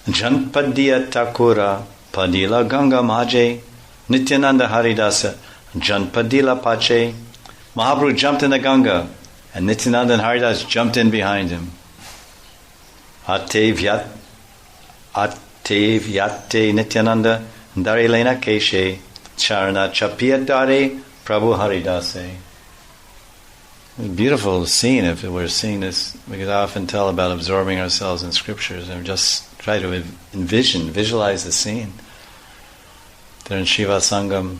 Janpadiya Takura Padila Ganga Maje Nityananda Haridasa Janpadila Pache. Mahaprabhu jumped in the Ganga and Nityananda and Haridas jumped in behind him. Ate Vyate Nityananda Darilena Keshe Charana Chapiya Dare Prabhu Haridase. Beautiful scene if we're seeing this, because I often tell about absorbing ourselves in scriptures and just try to visualize the scene. They're in Shiva Sangam,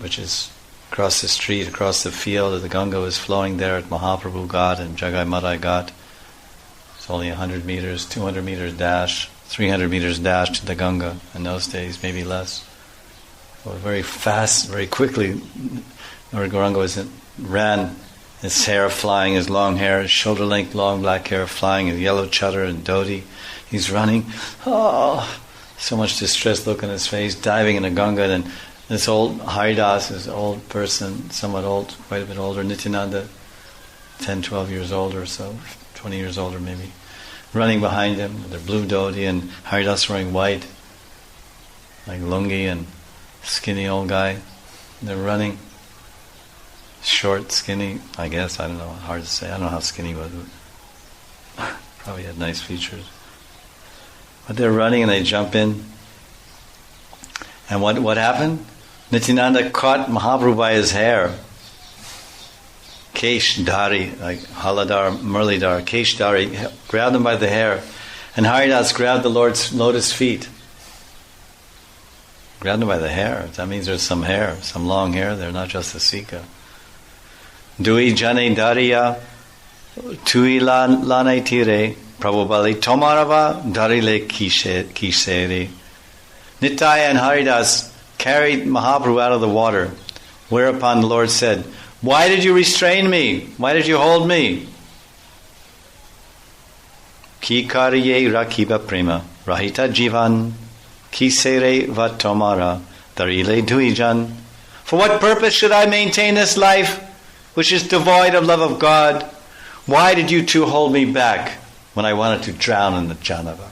which is across the street, across the field. The Ganga was flowing there at Mahaprabhu Ghat and Jagai Madai Ghat. It's only 100 meters, 200 meters dash, 300 meters dash to the Ganga in those days, maybe less. So very fast, very quickly, Lord Gauranga ran, his hair flying, his long hair, his shoulder-length long black hair flying, his yellow chadar and dhoti. He's running. Oh, so much distressed look on his face, diving in the Ganga. And this old Haridas, this old person, somewhat old, quite a bit older, Nityananda, 10, 12 years older or so, 20 years older maybe, running behind him with their blue dhoti, and Haridas wearing white, like lungi, and skinny old guy. And they're running. Short, skinny, I guess, I don't know, hard to say. I don't know how skinny he was. Probably had nice features. But they're running and they jump in. And what happened? Nityananda caught Mahaprabhu by his hair. Kesh Dari, like Haladar, Murlidhar, Kesh Dari, grabbed him by the hair. And Haridas grabbed the Lord's lotus feet. Grabbed him by the hair. That means there's some hair, some long hair there, not just the Sika. Dui jane dariya, tui lane tire, Prabhubali tomarava darile kisere. Nitaya and Haridas carried Mahaprabhu out of the water, whereupon the Lord said, "Why did you restrain me? Why did you hold me?" Ki kariye rakiba prema, rahita jivan, kisere vatomara, darile duijan. For what purpose should I maintain this life which is devoid of love of God? Why did you two hold me back when I wanted to drown in the Janavi?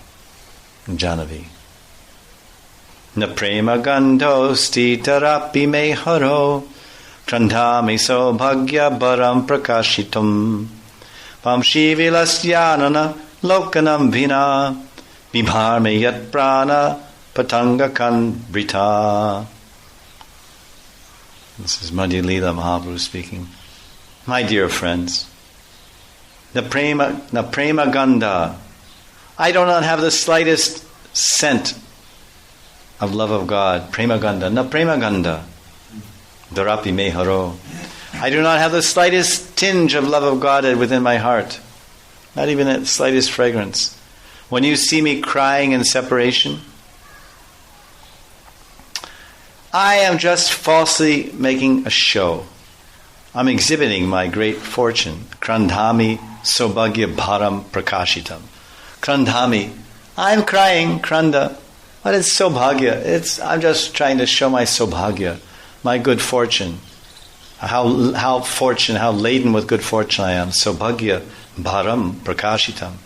Na prema gandho stitarapi me haro, krandhami sobhagya baram prakashitum, vamshi vilasyanana lokanam vina, bibharme yat prana patanga kan brita. This is Madhya Lila Mahaprabhu speaking. My dear friends, na prema gandha, I do not have the slightest scent of love of God. Prema gandha, na prema gandha, darapi me haro. I do not have the slightest tinge of love of God within my heart, not even the slightest fragrance. When you see me crying in separation, I am just falsely making a show. I'm exhibiting my great fortune. Krandhami sobhagya bharam prakashitam. Krandhami, I'm crying, kranda. What is sobhagya? I'm just trying to show my sobhagya, my good fortune. How laden with good fortune I am. Sobhagya bharam prakashitam.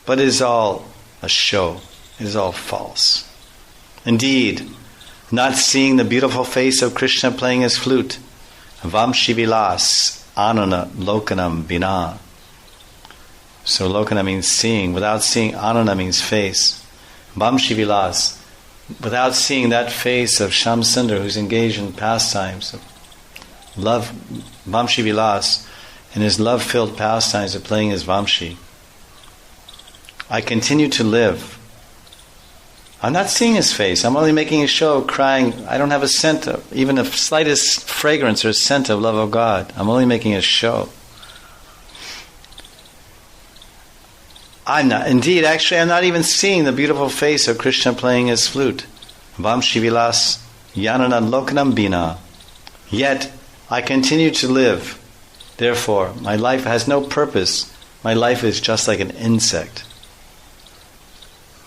But it is all a show. It is all false. Indeed, not seeing the beautiful face of Krishna playing his flute, vamshi vilas anana lokanam bina. So lokana means seeing. Without seeing, anana means face. Vamshi vilas, without seeing that face of Shyam Sundar who's engaged in pastimes of love, vamshi vilas, in his love-filled pastimes of playing his vamshi, I continue to live. I'm not seeing his face. I'm only making a show, crying. I don't have a scent of, even the slightest fragrance or scent of love of God. I'm only making a show. I'm not even seeing the beautiful face of Krishna playing his flute. Vamshi vilas yanana lokanam bina. Yet, I continue to live. Therefore, my life has no purpose. My life is just like an insect.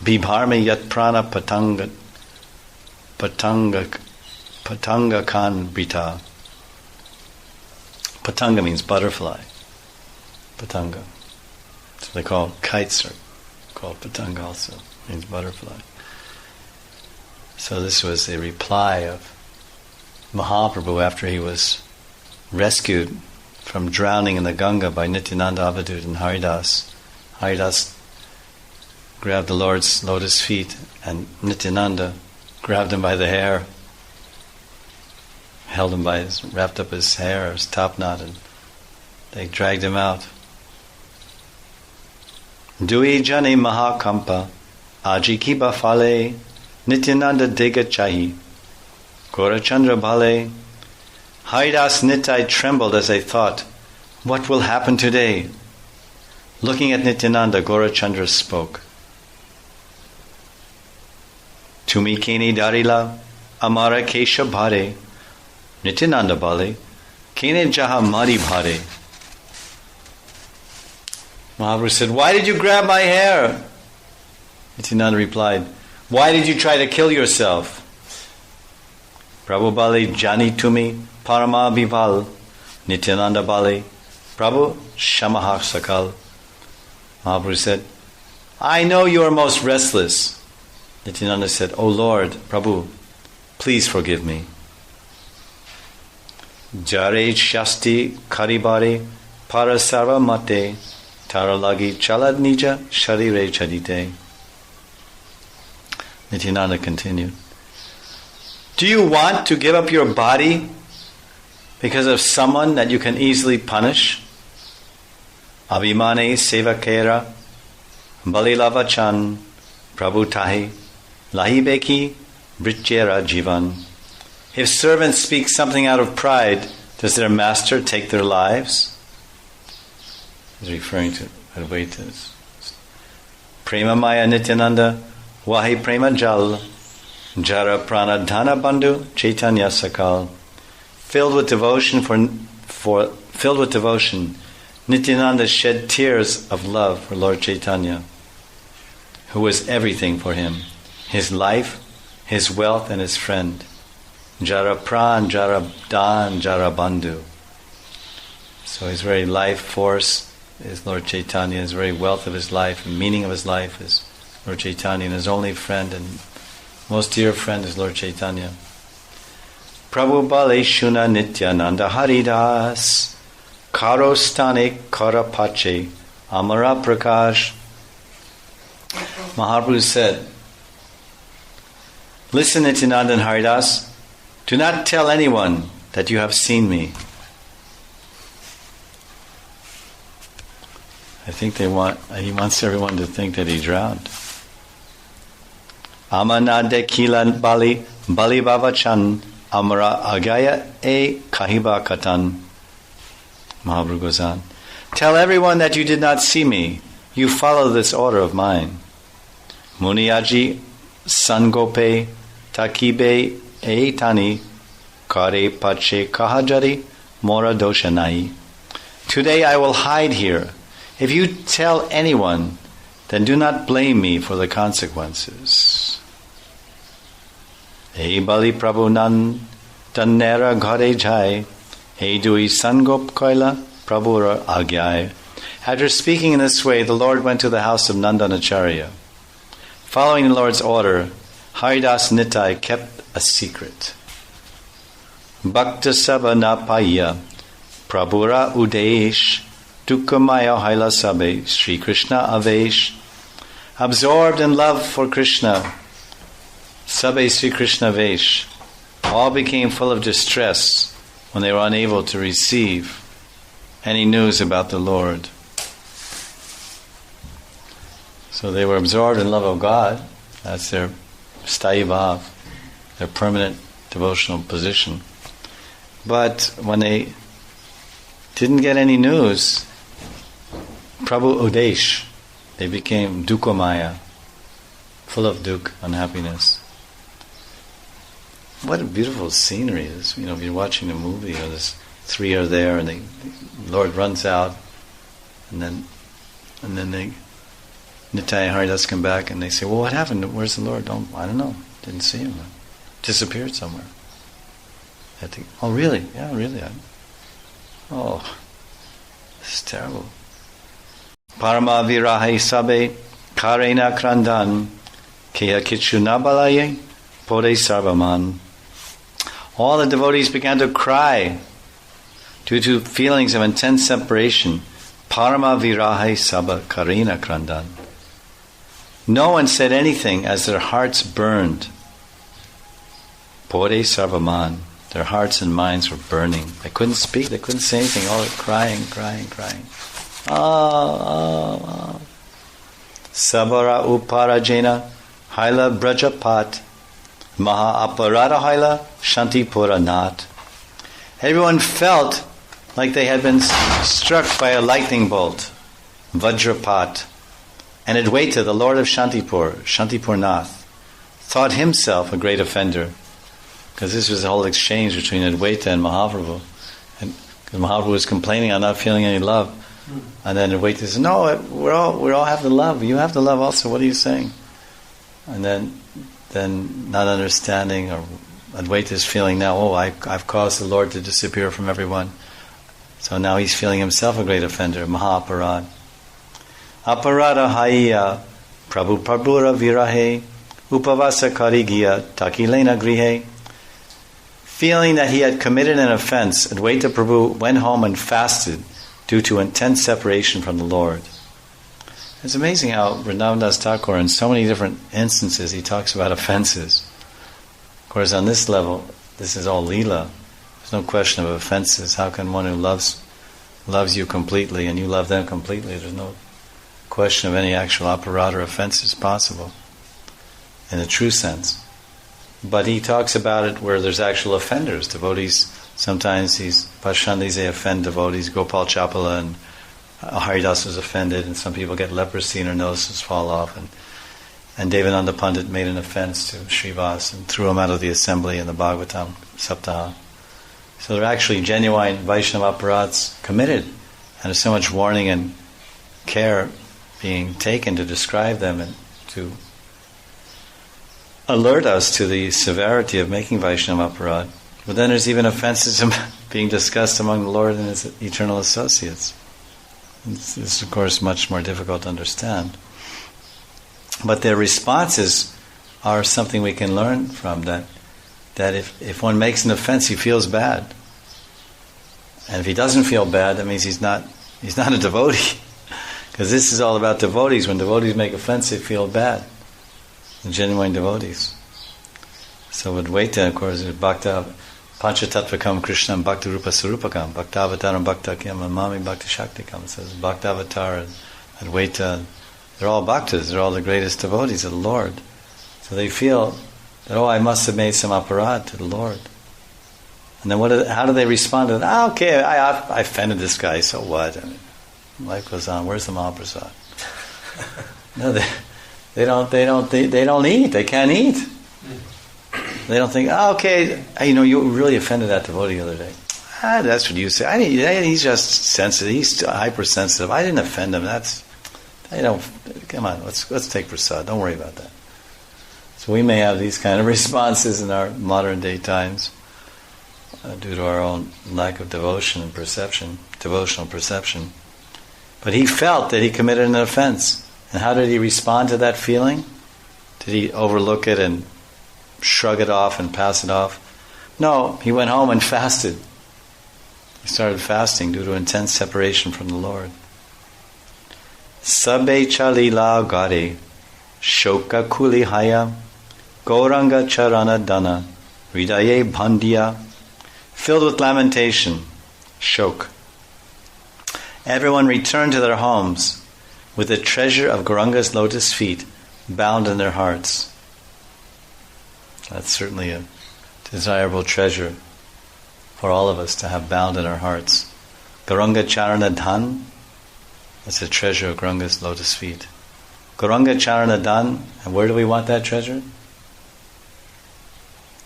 Bibharme yat prana patanga kan brita. Patanga means butterfly. Patanga. So they call kites or called Patanga also, means butterfly. So this was a reply of Mahaprabhu after he was rescued from drowning in the Ganga by Nityananda, Avadut and Haridas. Haridas grabbed the Lord's lotus feet and Nityananda grabbed him by the hair, held him by his, wrapped up his hair, his top knot, and they dragged him out. Dui jane mahakampa, aji ki bafale, Nityananda dega chahi, Gaurachandra bhale. Haridas Nitai trembled as they thought, what will happen today? Looking at Nityananda, Gaurachandra spoke. Tumi keni darila, amara kesha bhare, Nityananda bhale, kene jaha mari bhare. Mahaprabhu said, why did you grab my hair? Nityananda replied, why did you try to kill yourself? Prabhu bale jani tumi parama bival, Nityananda bale, Prabhu shamahak sakal. Mahaprabhu said, I know you are most restless. Nityananda said, O Lord, Prabhu, please forgive me. Jare shasti karibare parasarva mate taralagi chalad nija sharire chadite. Nityananda continued, do you want to give up your body because of someone that you can easily punish? Abhimane sevakera balilavachan prabhu tahi lahibeki brityera jivan. If servants speak something out of pride, does their master take their lives? He's referring to Advaita's. Prema Maya Nityananda Wahi Prema Jal Jara Prana Dhana Bandhu Chaitanya Sakal. Filled with devotion filled with devotion, Nityananda shed tears of love for Lord Chaitanya, who was everything for him, his life, his wealth, and his friend. Jara Pran, Jara Dan, Jara Bandhu. So his very life force is Lord Chaitanya, his very wealth of his life, and meaning of his life is Lord Chaitanya, and his only friend and most dear friend is Lord Chaitanya. Prabhu Bale Shuna Nityananda Haridas Karostane Karapache Amara Prakash. Mahaprabhu said, listen, Nityananda and Haridas, do not tell anyone that you have seen me. I think he wants everyone to think that he drowned. Amanade Kila Bali Bali Bavachan Amara Agaya E Kahiba Katan. Mahaprabhu goes on. Tell everyone that you did not see me. You follow this order of mine. Muniaji Sangope Takibe Eitani Kare Pache Kahajari Mora Doshanai. Today I will hide here. If you tell anyone, then do not blame me for the consequences. Hey Bali Prabhu Nan Tannera Ghare Jai. Hey Dui Sangop Koila Prabhu Agyai. After speaking in this way, the Lord went to the house of Nandanacharya. Following the Lord's order, Haridas Nitai kept a secret. Bhakta Sabha Napaya Prabhura Udesh Dukkamaya Haila Sabe Sri Krishna Avesh. Absorbed in love for Krishna, Sabe Sri Krishna Vesh, all became full of distress when they were unable to receive any news about the Lord. So they were absorbed in love of God. That's their sthayi bhav, their permanent devotional position. But when they didn't get any news, Prabhu Udesh, they became dukkamaya, full of dukh, unhappiness. What a beautiful scenery it is. If you're watching a movie, there's three are there, and the Lord runs out, and then they Nitai and Haridas come back, and they say, "Well, what happened? Where's the Lord?" I don't know. Didn't see him. Disappeared somewhere. I think, oh, really? Yeah, really. This is terrible. Parama virahe sabe Karena Krandan, Kya Kichu Nabalaye, Pode Sarvaman. All the devotees began to cry due to feelings of intense separation. Parama Virahe Sabha Karena Krandan. No one said anything as their hearts burned. Pode Sarvaman. Their hearts and minds were burning. They couldn't speak, they couldn't say anything, all crying. Sabara Uparajena Haila Brajapat Maha Aparada Haila Shanti Puranat. Everyone felt like they had been struck by a lightning bolt, Vajrapat. And Advaita, the Lord of Shantipur Nath, thought himself a great offender. Because this was the whole exchange between Advaita and Mahaprabhu. And because Mahaprabhu was complaining, I'm not feeling any love. And then Advaita says, no, we all have to love. You have to love also. What are you saying? And then not understanding, or Advaita is feeling now, I've caused the Lord to disappear from everyone. So now he's feeling himself a great offender, Mahaparad. Aparada Haiya Prabhu Prabhura Virahe Upavasa Karigiya Takilena Grihe. Feeling that he had committed an offense, Advaita Prabhu went home and fasted due to intense separation from the Lord. It's amazing how Vrindavan Das Thakur, in so many different instances, he talks about offenses. Of course, on this level, this is all Lila. There's no question of offenses. How can one who loves you completely and you love them completely, there's no question of any actual aparada or offenses possible in the true sense. But he talks about it where there's actual offenders. Devotees, sometimes these Pashandis, they offend devotees. Gopal Chapala and Haridas was offended, and some people get leprosy and their noses fall off. And Devananda Pandit made an offense to Srivas and threw him out of the assembly in the Bhagavatam Saptaha. So they're actually genuine Vaishnava aparats committed, and there's so much warning and care being taken to describe them and to alert us to the severity of making Vaishnava aparad. But then there's even offenses being discussed among the Lord and His eternal associates. This is, of course, much more difficult to understand. But their responses are something we can learn from, that if one makes an offense, he feels bad. And if he doesn't feel bad, that means he's not a devotee. Because this is all about devotees. When devotees make offense, they feel bad. The genuine devotees. So Advaita, of course, is Bhakta Panchatatvakam Krishnam Bhakti Rupa Sarupakam Bhaktavataram Bhaktakyam Amami Bhakti Shaktikam. It says Bhaktavatar and Advaita, they're all bhaktas, they're all the greatest devotees of the Lord. So they feel that, I must have made some aparad to the Lord. And then how do they respond to that? Okay, I offended this guy, so what? I mean, life goes on. Where's the Mahaprasad? No, they don't eat. They can't eat. They don't think, okay, you really offended that devotee the other day. That's what you say. He's just sensitive. He's hypersensitive. I didn't offend him. Come on, let's take prasad. Don't worry about that. So we may have these kind of responses in our modern day times due to our own lack of devotion and devotional perception. But he felt that he committed an offense. And how did he respond to that feeling? Did he overlook it and shrug it off and pass it off? No, he went home and fasted. He started fasting due to intense separation from the Lord. Sabbe cha lila gare, shoka kuli haya, gauranga charana dana, hridaye bhandiya. Filled with lamentation, shok. Everyone returned to their homes with the treasure of Gauranga's lotus feet bound in their hearts. That's certainly a desirable treasure for all of us to have bound in our hearts. Gauranga Charana Dhan, that's a treasure of Gauranga's lotus feet. Gauranga Charana Dhan, and where do we want that treasure?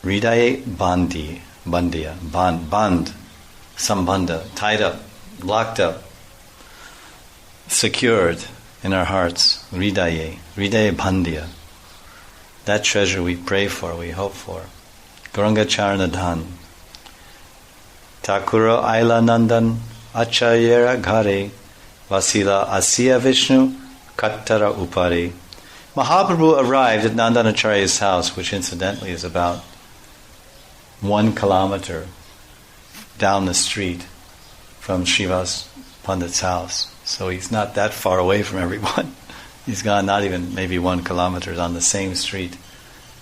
Hridaye Bandiya, band, sambandha, tied up, locked up, secured in our hearts. Hridaye Bandiya. That treasure we pray for, we hope for. Gauranga Charana Dhan. Thakura Aila Nandan Acharyara Ghare Vasila Asya Vishnu Kattara Upare Mahaprabhu arrived at Nandanacharya's house, which incidentally is about 1 kilometer down the street from Srivas Pandit's house. So he's not that far away from everyone. He's gone not even maybe 1 kilometer on the same street.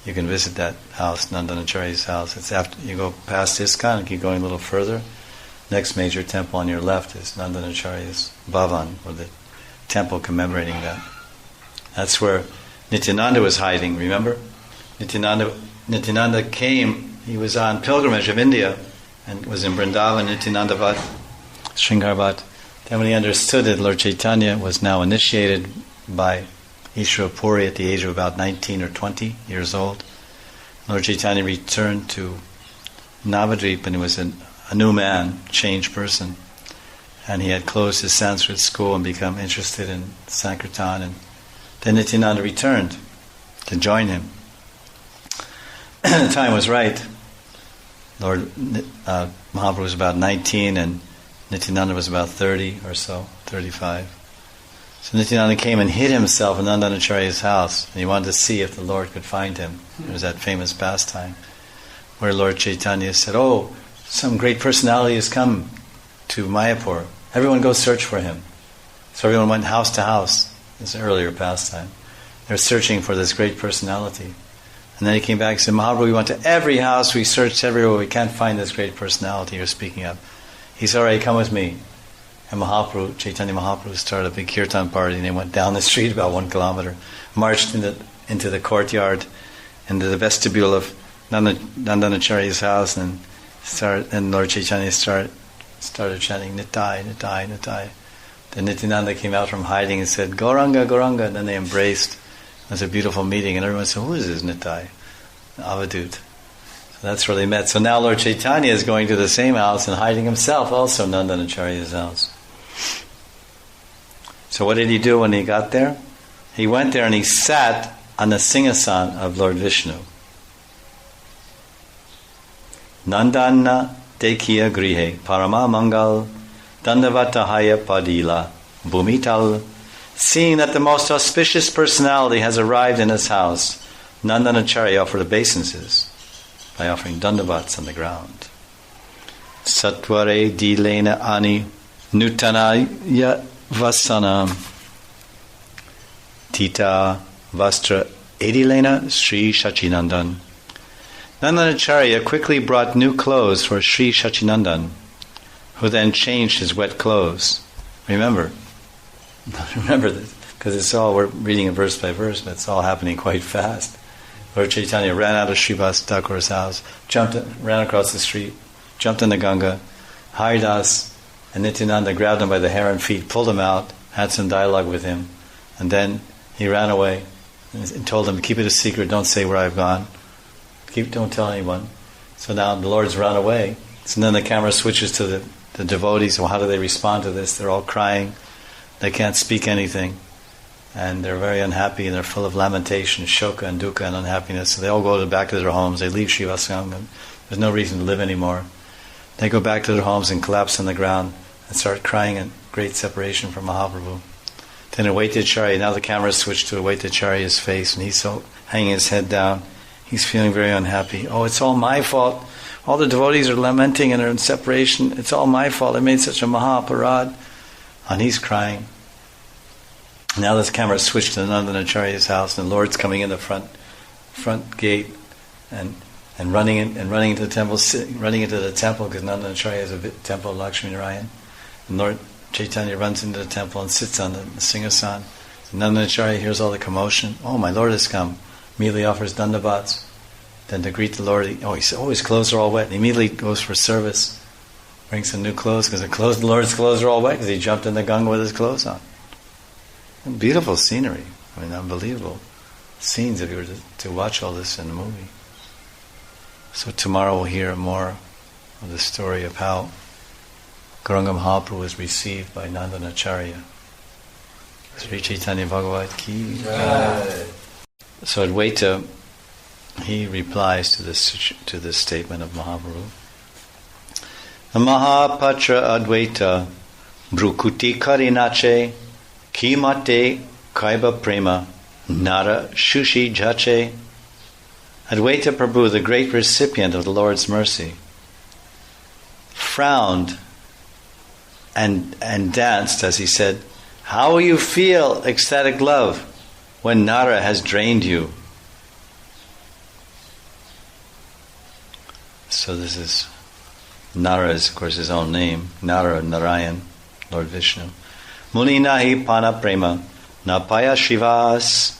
You can visit that house, Nandanacharya's house. It's after you go past ISKCON and keep going a little further. Next major temple on your left is Nandanacharya's Bhavan, or the temple commemorating that. That's where Nityananda was hiding, remember? Nityananda came, he was on pilgrimage of India and was in Vrindavan, Nityanandavat, Sringarvat. Then when he understood that Lord Chaitanya was now initiated by Ishvara Puri at the age of about 19 or 20 years old, Lord Chaitanya returned to Navadvip, and he was a new man, changed person. And he had closed his Sanskrit school and become interested in Sankirtan. And then Nityananda returned to join him. The time was right. Lord Mahaprabhu was about 19 and Nityananda was about 30 or so, 35. So Nityananda came and hid himself in Nandanacharya's house, and he wanted to see if the Lord could find him. There was that famous pastime where Lord Chaitanya said, "Oh, some great personality has come to Mayapur. Everyone go search for him." So everyone went house to house. This is an earlier pastime. They're searching for this great personality. And then he came back and said, "Mahaprabhu, we went to every house, we searched everywhere, we can't find this great personality you're speaking of." He said, "All right, come with me." And Mahaprabhu, Chaitanya Mahaprabhu, started a big kirtan party, and they went down the street about 1 kilometer, marched into the courtyard, into the vestibule of Nandanacharya's house, and Lord Chaitanya started chanting, "Nitai, Nitai, Nitai." Then Nityananda came out from hiding and said, "Gauranga, Gauranga," and then they embraced. It was a beautiful meeting, and everyone said, "Who is this Nitai?" Avadut. So that's where they met. So now Lord Chaitanya is going to the same house and hiding himself also in Nandanacharya's house. So what did he do when he got there? He went there and he sat on the Singhasan of Lord Vishnu. Nandana Dekhiya Grihe Parama Mangal Dandavatahaya Padila Bhumital. Seeing that the most auspicious personality has arrived in his house, Nandanacharya offered obeisances by offering dandavats on the ground. Satvare Dilena Ani Nutanaya Vasanam Tita Vastra Edilena Sri Shachinandan. Nandanacharya quickly brought new clothes for Sri Shachinandan, who then changed his wet clothes. Remember this, because we're reading it verse by verse, but it's all happening quite fast. Lord Chaitanya ran out of Srivas Thakur's house, ran across the street, jumped in the Ganga. Haridas and Nityananda grabbed him by the hair and feet, pulled him out, had some dialogue with him, and then he ran away and told him, "Keep it a secret, don't say where I've gone. Don't tell anyone." So now the Lord's run away. So then the camera switches to the devotees. Well, how do they respond to this? They're all crying. They can't speak anything. And they're very unhappy, and they're full of lamentation, shoka and dukkha and unhappiness. So they all go back to their homes. They leave Srivasangam. There's no reason to live anymore. They go back to their homes and collapse on the ground and start crying in great separation from Mahaprabhu. Then Awaitacharya, now the camera switched to Awaitacharya's face, and he's so hanging his head down. He's feeling very unhappy. "Oh, it's all my fault. All the devotees are lamenting and are in separation. It's all my fault. I made such a mahaparad." And he's crying. Now this camera switched to Nandanacharya's house, and the Lord's coming in the front gate and running into the temple, because Nandanacharya is a temple of Lakshmi Narayan. And Lord Chaitanya runs into the temple and sits on the Singhasan. And Nandanacharya hears all the commotion. "Oh, my Lord has come." Immediately offers dandavats. Then to greet the Lord, he said, "Oh, his clothes are all wet." And he immediately goes for service, brings some new clothes, because the Lord's clothes are all wet, because he jumped in the Ganga with his clothes on. And beautiful scenery. I mean, unbelievable scenes if you were to watch all this in the movie. So tomorrow we'll hear more of the story of how Gauranga Mahaprabhu was received by Nandanacharya. Sri Chaitanya Bhagavat Ki Jai. So Advaita, he replies to this statement of Mahaprabhu. Mahapatra Advaita Brukuti Karinache Kimate Kaiba Prema Nara Shushi Jache. Advaita Prabhu, the great recipient of the Lord's mercy, frowned and danced as he said, "How will you feel ecstatic love when Nara has drained you?" So this is, Nara is of course his own name, Nara, Narayan, Lord Vishnu. Muni nahi pana prema, napaya shivas,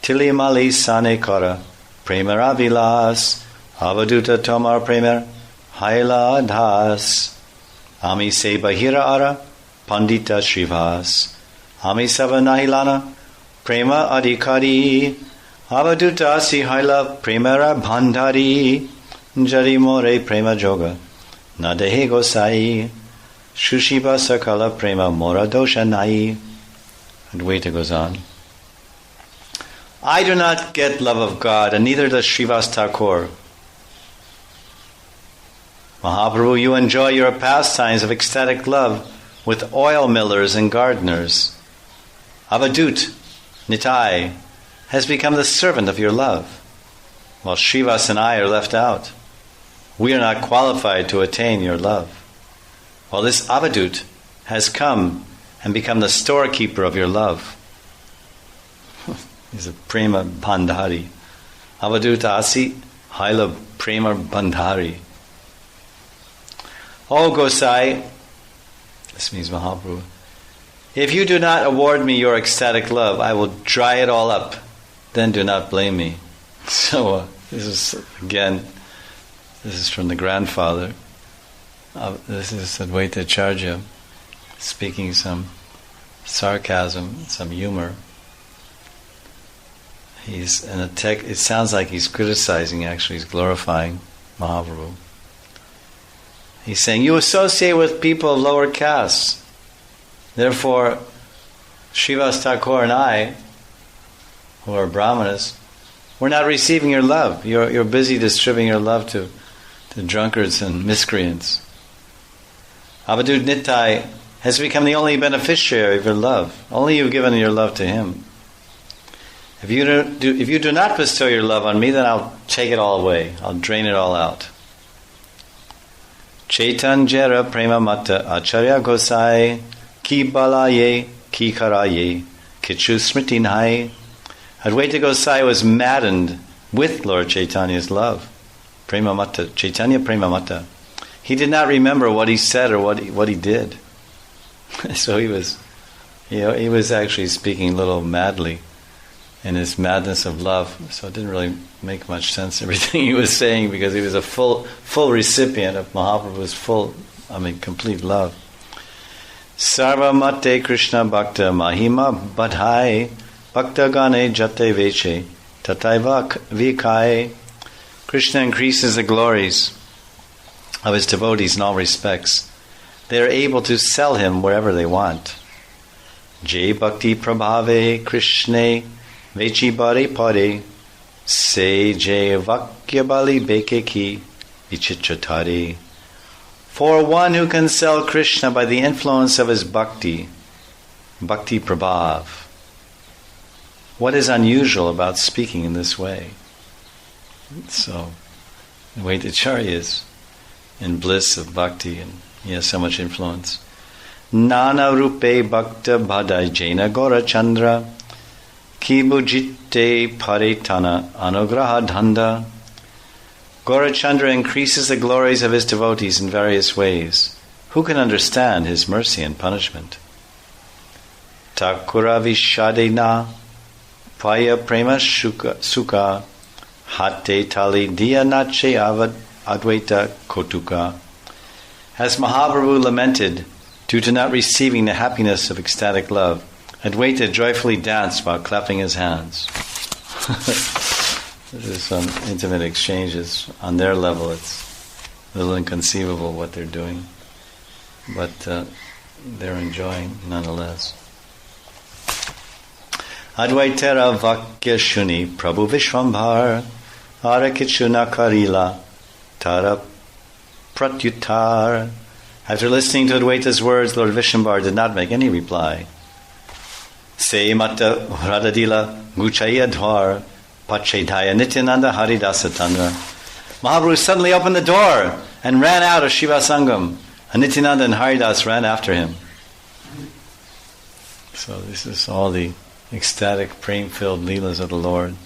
tilimali sane kara, prema vilas, avaduta tomar prema, haila adhas, ami se bahira ara, pandita shivas, ami sava nahilana, prema adhikari, avaduta si haila premara bhandari, jari more prema joga, nadehe gosai, shushiba sakala prema mora dosha nai. Advaita goes on. I do not get love of God, and neither does Srivas Thakur. Mahaprabhu, you enjoy your pastimes of ecstatic love with oil millers and gardeners. Avadut, Nitai, has become the servant of your love, while Srivas and I are left out. We are not qualified to attain your love. While this Avadut has come and become the storekeeper of your love. He's a prema bandhari. Avaduta asi haila prema bandhari. Oh Gosai, this means Mahaprabhu, if you do not award me your ecstatic love, I will dry it all up. Then do not blame me. So this is from the grandfather. This is Advaita Acharya speaking some sarcasm, some humor. He's in a it sounds like he's criticizing, actually he's glorifying Mahaprabhu. He's saying, you associate with people of lower castes. Therefore, Srivas Thakur and I, who are Brahmanas, we're not receiving your love. You're busy distributing your love to drunkards and miscreants. Avadut Nitai has become the only beneficiary of your love. Only you've given your love to him. If you do not bestow your love on me, then I'll take it all away. I'll drain it all out. Chaitanjara prema mata acharya gosai ki balaye ki karaye kichu smriti nai. Advaita Gosai was maddened with Lord Chaitanya's love. Prema mata, Chaitanya prema mata. He did not remember what he said or what he did. So he was actually speaking a little madly in his madness of love. So it didn't really make much sense, everything he was saying, because he was a full recipient of Mahaprabhu's complete love. Sarva mate Krishna bhakta mahima badhai bhakta gane jate veche tataiva vikai. Krishna increases the glories of his devotees in all respects. They are able to sell him wherever they want. Jai bhakti prabhave Krishne vechi bare pare se jai vakya bali bekeki vichitratare. For one who can sell Krishna by the influence of his bhakti prabhav, what is unusual about speaking in this way? So, the way the Acharya is in bliss of bhakti, and he has so much influence. Nana rupe bhakta bhadai jena gora chandra ki bujite paritana anugraha dhanda. Gaurachandra increases the glories of his devotees in various ways. Who can understand his mercy and punishment? Takura vishadena paya prema sukha hate tali diya nache avad advaita kotuka. As Mahaprabhu lamented due to not receiving the happiness of ecstatic love, Advaita joyfully danced while clapping his hands. This is some intimate exchanges. On their level, it's a little inconceivable what they're doing, but they're enjoying nonetheless. Advaitera vakya shuni prabhu vishwambhar arakichuna karila tara pratyutar. After listening to Advaita's words, Lord Vishwambhar did not make any reply. Se Mata Radadila Guchaya Dwar Pachedaya Nityananda Haridasa Tandra. Mahaprabhu suddenly opened the door and ran out of Shiva Sangam. And Nityananda and Haridas ran after him. So this is all the ecstatic, prem-filled lilas of the Lord.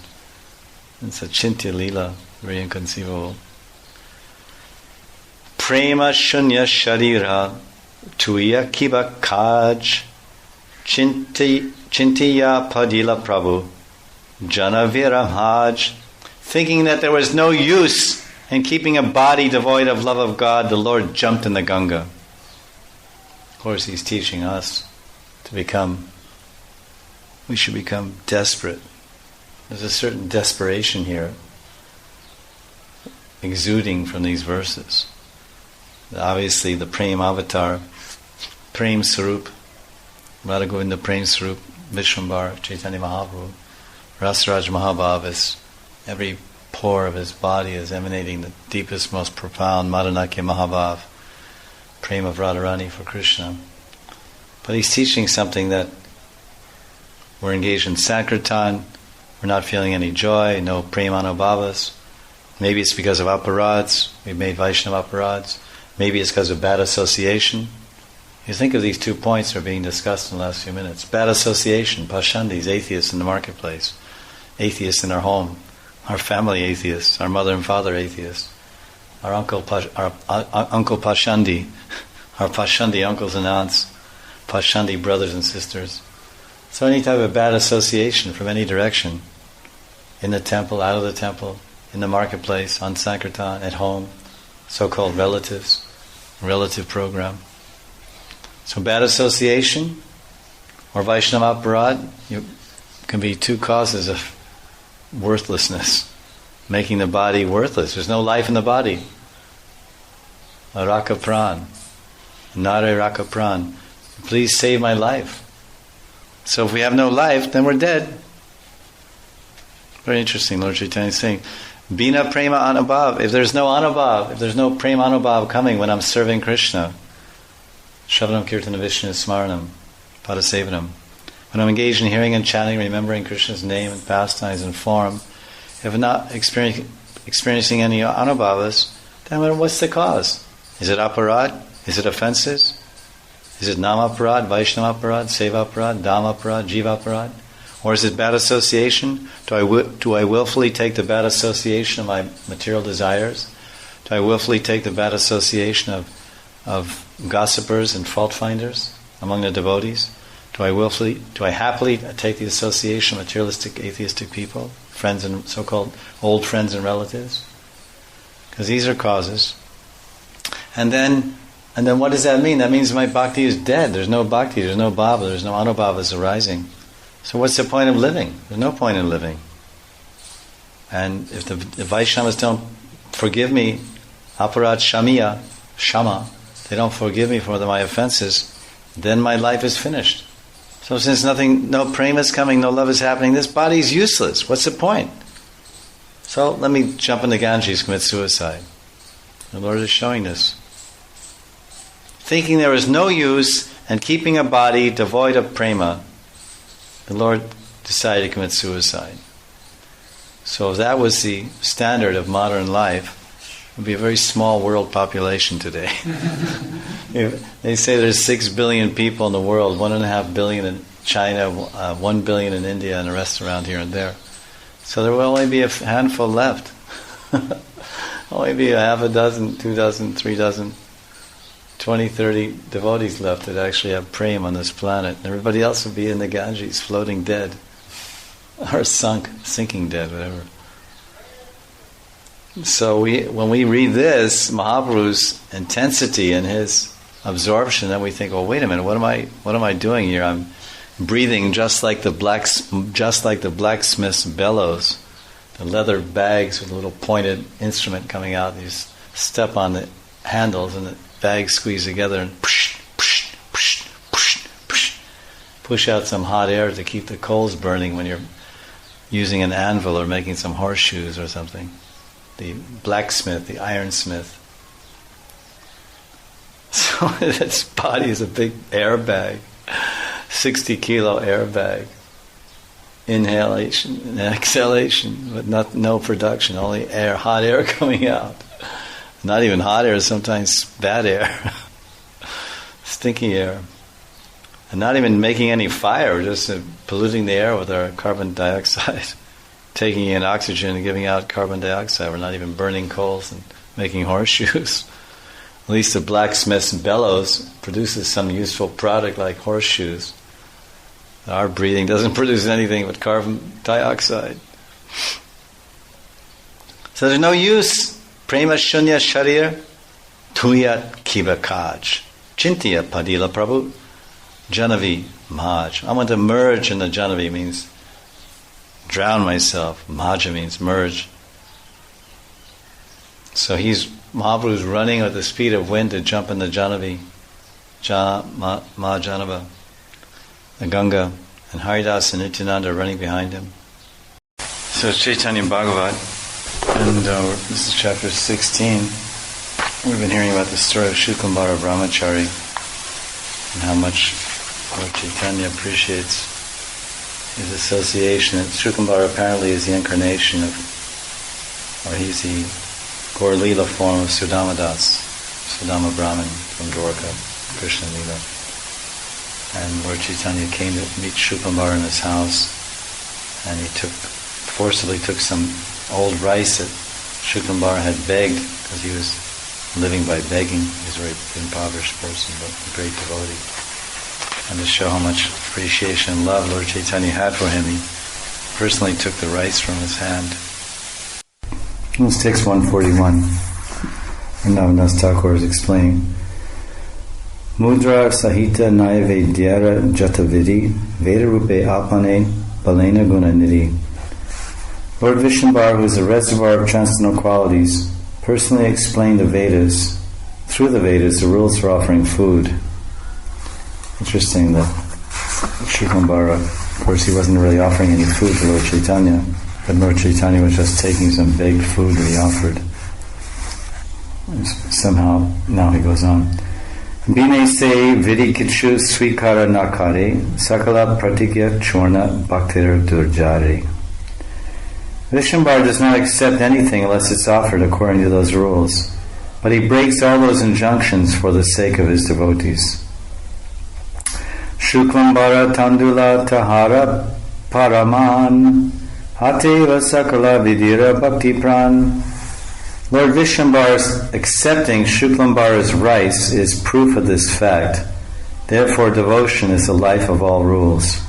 It's a chintya lila, very inconceivable. Prema shunya sharira tuya kiba kaj chintiya padila prabhu janavira haj. Thinking that there was no use in keeping a body devoid of love of God, the Lord jumped in the Ganga. Of course, He's teaching us we should become desperate. There's a certain desperation here exuding from these verses. Obviously, the Prem Avatar, Prem Sarup, Radha Govinda Prem Sarup, Vishwambar, Chaitanya Mahaprabhu, Rasaraj Mahabhav is every pore of his body is emanating the deepest, most profound Madhanakya Mahabhav, Prem of Radharani for Krishna. But he's teaching something that we're engaged in Sankirtan, we're not feeling any joy, no Prem Anubhavas. Maybe it's because of aparads, we've made Vaishnava aparads. Maybe it's because of bad association. You think of these 2 points that are being discussed in the last few minutes. Bad association, pashandis, atheists in the marketplace, atheists in our home, our family atheists, our mother and father atheists, our uncle Pashandi, our Pashandi uncles and aunts, Pashandi brothers and sisters. So any type of bad association from any direction, in the temple, out of the temple, in the marketplace, on Sankirtan, at home, so-called relatives, relative program. So bad association or Vaishnava aparad can be 2 causes of worthlessness, making the body worthless. There's no life in the body. Raka pran, nare raka pran. Please save my life. So if we have no life, then we're dead. Very interesting. Lord Chaitanya is saying, Bina prema anubhav. If there's no anubhav, if there's no prema anubhav coming when I'm serving Krishna, Shravanam Kirtana Vishnu Smaranam Padasevanam, when I'm engaged in hearing and chanting, remembering Krishna's name and pastimes and form, if I'm not experiencing any anubhavas, then what's the cause? Is it aparad? Is it offenses? Is it nama aparad, Vaishnava aparad, seva aparad, dhamma aparad, jiva aparad? Or is it bad association? Do I willfully take the bad association of my material desires? Do I willfully take the bad association of gossipers and fault finders among the devotees? Do I happily take the association of materialistic, atheistic people, friends and so-called old friends and relatives? Because these are causes. And then what does that mean? That means my bhakti is dead. There's no bhakti, there's no bhava, there's no anubhavas arising. So what's the point of living? There's no point in living. And if the Vaishnavas don't forgive me, aparad shama, they don't forgive me for my offenses, then my life is finished. So since no prema is coming, no love is happening, this body is useless. What's the point? So let me jump into Ganges, commit suicide. The Lord is showing this. Thinking there is no use in keeping a body devoid of prema, the Lord decided to commit suicide. So if that was the standard of modern life, it would be a very small world population today. They say there's 6 billion people in the world, 1.5 billion in China, 1 billion in India, and the rest around here and there. So there will only be a handful left. Only be a half a dozen, 2 dozen, 3 dozen, 20, 30 devotees left that actually have prem on this planet. And everybody else will be in the Ganges, floating dead. Or sinking dead, whatever. So when we read this, Mahaprabhu's intensity and his absorption, then we think, well, wait a minute, what am I doing here? I'm breathing just like the blacksmith's bellows, the leather bags with a little pointed instrument coming out. You just step on the handles and the bags squeeze together and push out some hot air to keep the coals burning when you're using an anvil or making some horseshoes or something. The blacksmith, the ironsmith. So this body is a big airbag. 60-kilo airbag. Inhalation and exhalation, but no production, only air, hot air coming out. Not even hot air, sometimes bad air. Stinky air. And not even making any fire, we're just polluting the air with our carbon dioxide. Taking in oxygen and giving out carbon dioxide. We're not even burning coals and making horseshoes. At least the blacksmith's bellows produces some useful product like horseshoes. Our breathing doesn't produce anything but carbon dioxide. So there's no use. Prema shunya sharir tuyat kiva kaj. Chintya padila prabhu janavi maj. I want to merge in the janavi, means drown myself. Maja means merge. So Mahaprabhu's running at the speed of wind to jump in the janavi. Janava. The Ganga, and Haridas and Nityananda are running behind him. So it's Chaitanya Bhagavat, and this is chapter 16. We've been hearing about the story of Shuklambara Brahmachari and how much Lord Chaitanya appreciates his association. And Shuklambara apparently is the incarnation of, or he's the Gaur Lila form of Sudamadas, Sudama Brahman from Dwarka, Krishna Lila. And Lord Chaitanya came to meet Shuklambara in his house, and he forcibly took some old rice that Shuklambara had begged, because he was living by begging. He was a very impoverished person, but a great devotee. And to show how much appreciation and love Lord Chaitanya had for him, he personally took the rice from his hand. This text 141. And Navnas Thakur is explaining. Mudra sahita nayave dhyara jatavidi veda rupe apane balena gunanidhi. Lord Vishnubar, who is a reservoir of transcendental qualities, personally explained the Vedas. Through the Vedas, the rules for offering food. Interesting that Shuklambara, of course, he wasn't really offering any food to Lord Chaitanya, but Lord Chaitanya was just taking some baked food that he offered. Somehow, now he goes on. Bine se vidi kichu svikara nakare sakala pratigya chorna bhaktir durjari. Vishnubar does not accept anything unless it's offered according to those rules, but he breaks all those injunctions for the sake of his devotees. Shuklambara tandula tahara paraman hateva sakala vidira bhakti pran. Lord Vishnubar's accepting Shuklambara's rice is proof of this fact. Therefore, devotion is the life of all rules.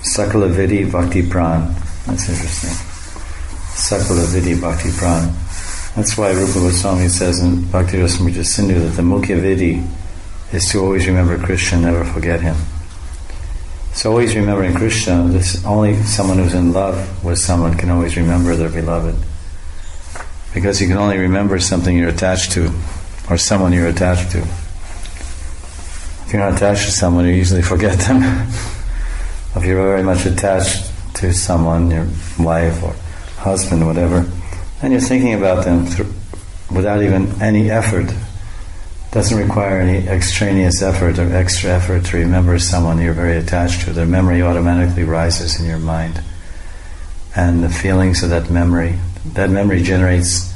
Sakala Vidi Bhakti Pran. That's interesting. Sakala Vidi Bhakti Pran. That's why Rupa Goswami says in Bhakti Rasamrita Sindhu that the Mukhya Vidi is to always remember Krishna and never forget him. So always remembering Krishna, only someone who's in love with someone can always remember their beloved. Because you can only remember something you're attached to, or someone you're attached to. If you're not attached to someone, you usually forget them. If you're very much attached to someone, your wife or husband, whatever, and you're thinking about them without even any effort, it doesn't require any extraneous effort or extra effort to remember someone you're very attached to. Their memory automatically rises in your mind. And the feelings of that memory generates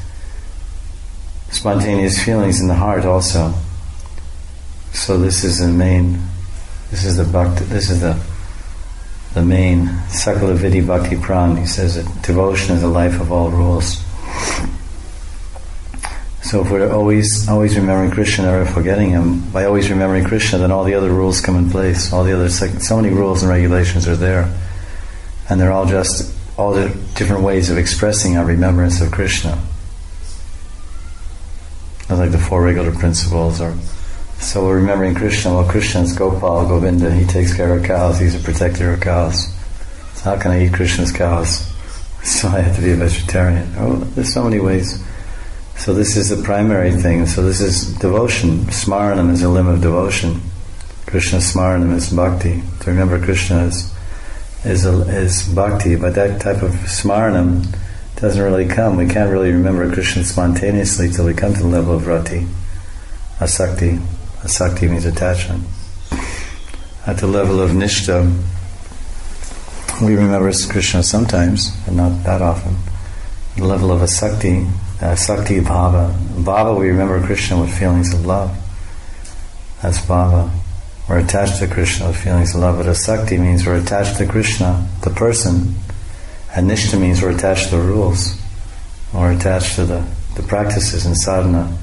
spontaneous feelings in the heart also. So this is the main Sakala Vidi Bhakti Pran. He says that devotion is the life of all rules. So if we're always remembering Krishna, never forgetting him, by always remembering Krishna, then all the other rules come in place. All the other, so many rules and regulations are there, and they're all just all the different ways of expressing our remembrance of Krishna. Like the four regular principles, so we're remembering Krishna. Well, Krishna is Gopal, Govinda. He takes care of cows. He's a protector of cows. So how can I eat Krishna's cows? So I have to be a vegetarian. Oh, there's so many ways. So this is the primary thing. So this is devotion. Smaranam is a limb of devotion. Krishna Smaranam is bhakti. To remember Krishna is bhakti, but that type of smaranam doesn't really come. We can't really remember Krishna spontaneously till we come to the level of rati. Asakti. Asakti means attachment. At the level of Nishta, we remember Krishna sometimes, but not that often. At the level of Asakti, Sakti Bhava. Bhava, we remember Krishna with feelings of love. That's Bhava. We're attached to Krishna with feelings of love. But Asakti means we're attached to Krishna, the person. And Nishta means we're attached to the rules. Or attached to the practices and sadhana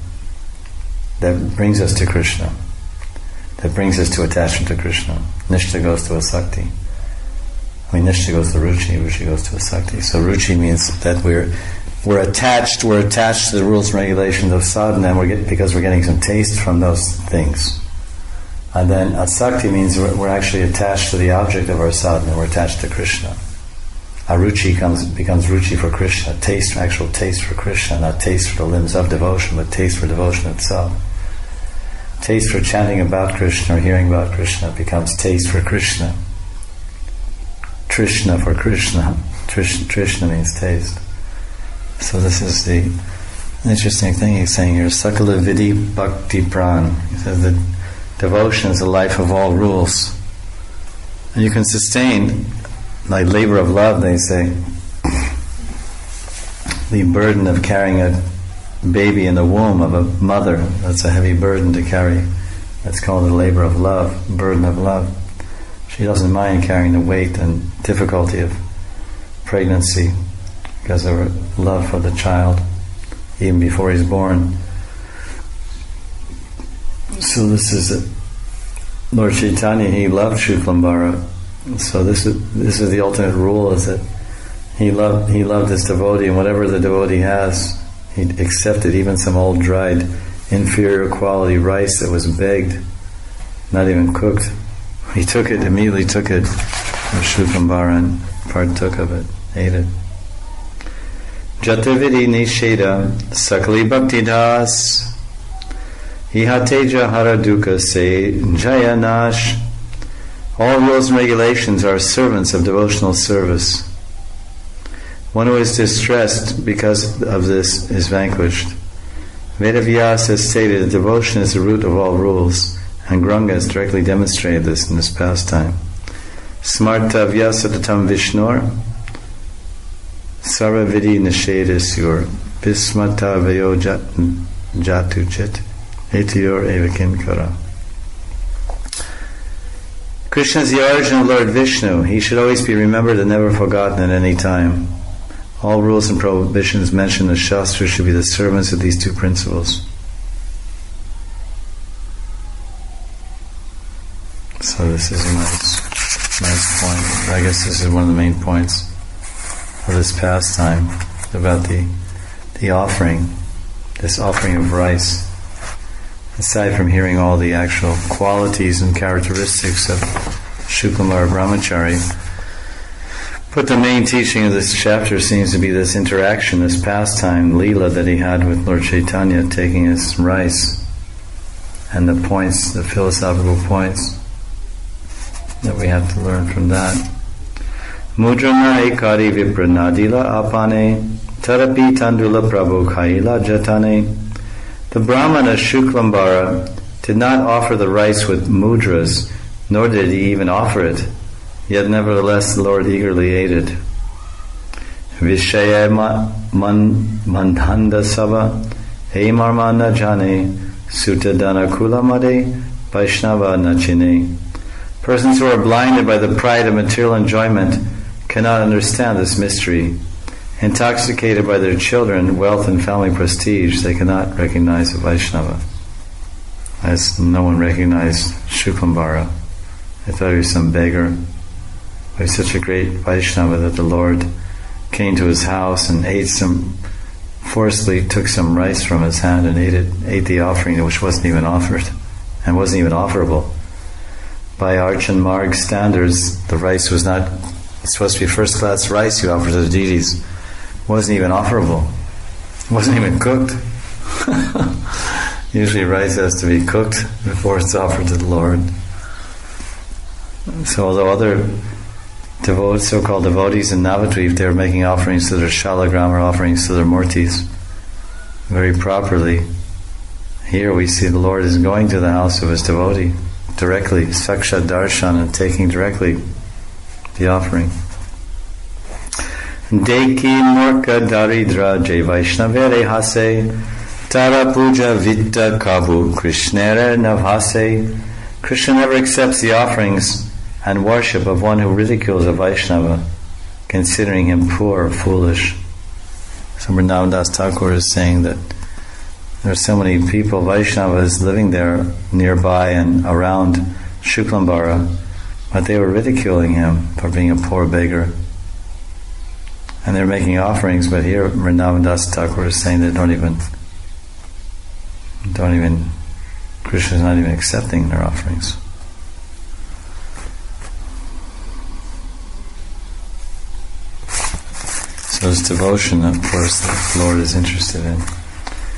that brings us to Krishna. That brings us to attachment to Krishna. Nishta goes to Asakti. Nishta goes to Ruchi, Ruchi goes to Asakti. So Ruchi means that we're attached to the rules and regulations of sadhana, and because we're getting some taste from those things. And then Asakti means we're actually attached to the object of our sadhana, we're attached to Krishna. Aruchi becomes Ruchi for Krishna, actual taste for Krishna, not taste for the limbs of devotion, but taste for devotion itself. Taste for chanting about Krishna or hearing about Krishna becomes taste for Krishna. Trishna for Krishna. Trishna means taste. So this is the interesting thing he's saying here. Sakala Vidhi Bhakti Pran. He says that devotion is the life of all rules. And you can sustain, like labor of love, they say, the burden of carrying a baby in the womb of a mother. That's a heavy burden to carry. That's called the labor of love, burden of love. She doesn't mind carrying the weight and difficulty of pregnancy because of her love for the child, even before he's born. So this is it. Lord Chaitanya, he loved Shuklambara. So this is the ultimate rule, is that he loved his devotee, and whatever the devotee has, he accepted, even some old dried inferior quality rice that was begged, not even cooked. He immediately took it from Shuklambara and partook of it, ate it. Jatavidi Nisheda Sakali Bhakti Das Ihateja Haraduka Se Jayanash. All rules and regulations are servants of devotional service. One who is distressed because of this is vanquished. Vedavyas has stated that devotion is the root of all rules, and Granga has directly demonstrated this in this pastime. Smarta Vyasadatam Vishnur Saravidi Nishedasur Bismata Vayo Jatuchit Etiyor Evakin Kara. Krishna is the origin of Lord Vishnu. He should always be remembered and never forgotten at any time. All rules and prohibitions mentioned in the Shastra should be the servants of these two principles. So this is a nice point. I guess this is one of the main points of this pastime, about the offering, this offering of rice. Aside from hearing all the actual qualities and characteristics of Shuklamara Brahmachari, but the main teaching of this chapter seems to be this interaction, this pastime, Lila, that he had with Lord Chaitanya, taking his rice, and the points, the philosophical points that we have to learn from that. Mudrana ekari vipranadila apane tarapi tandula prabhu khaila jatane. The Brahmana Shuklambara did not offer the rice with mudras, nor did he even offer it. Yet nevertheless the Lord eagerly ate it. Vishaya mandhanda sava he marmana jane sutadana kulamade vaishnava nachine. Persons who are blinded by the pride of material enjoyment cannot understand this mystery. Intoxicated by their children, wealth and family prestige, they cannot recognize a Vaishnava. As no one recognized Shuklambara. They thought he was some beggar. He was such a great Vaishnava that the Lord came to his house and forcibly took some rice from his hand and ate the offering, which wasn't even offered and wasn't even offerable. By Archan Marg standards, the rice was not, it's supposed to be first class rice you offer to the deities. It wasn't even offerable. It wasn't even cooked. Usually rice has to be cooked before it's offered to the Lord. So although other so-called devotees in Navadvip, they were making offerings to their shalagram or offerings to their murtis very properly, here we see the Lord is going to the house of his devotee directly, saksha darshan, and taking directly the offering. Deki Murka Daridra Jai Vaishnavere Hase Tara Puja Vitta Kavu Krishnere Navhase. Krishna never accepts the offerings and worship of one who ridicules a Vaishnava, considering him poor or foolish. So Vrindavan Das Thakur is saying that there are so many people, Vaishnavas, living there nearby and around Shuklambara, but they were ridiculing him for being a poor beggar. And they're making offerings, but here Vrindavan Das Thakur is saying they don't even, Krishna's not even accepting their offerings. So it's devotion, of course, that the Lord is interested in.